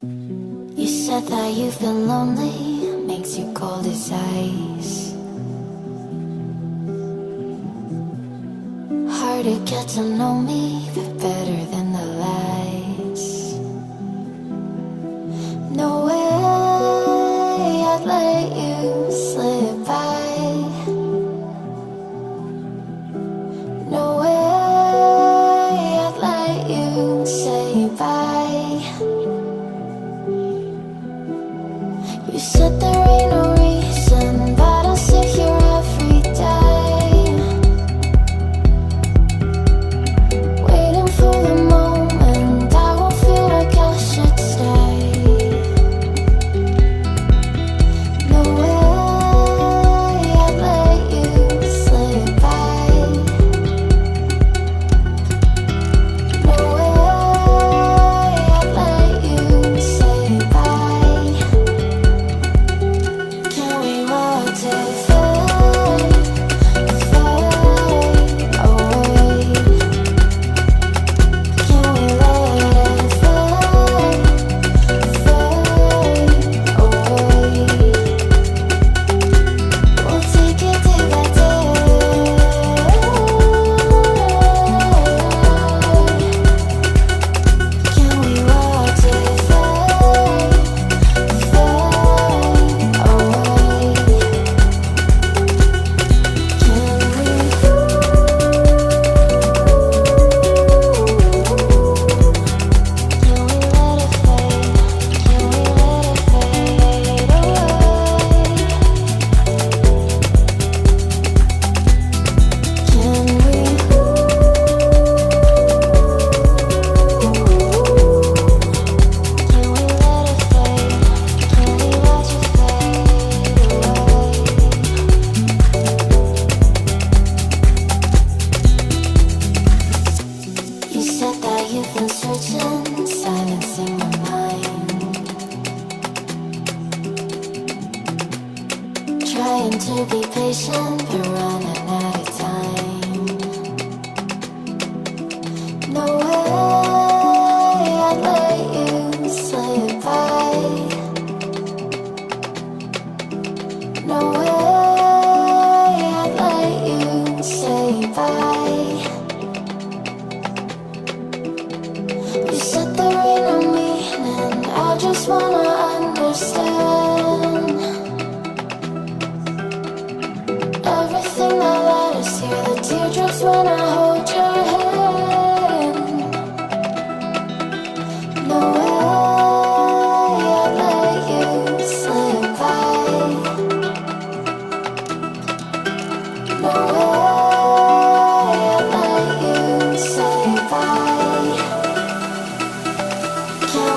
You said that you've been lonely, makes you cold as ice. Hard to get to know me, but better than the lies. No way I'd let you slip by. No way I'd let you say bye. You said there ain't no reason, but I'll sit here every day, waiting for the moment I won't feel like I should stay. No way I'd let you slip by. No way I'd let you say bye. Can we watch it fade, fade away? Can we let it fade, fade away? We'll take it day by day. Can we watch it fade, fade away? You said that you've been searching, silencing your mind, trying to be patient, but running out of time. No way I'd let you slip by. No way I'd let you say bye. You said there ain't no meaning, I just wanna understand everything that led us here, the teardrops when I hold your hand. No way I'd let you slip by. No way I'd let you say bye. Can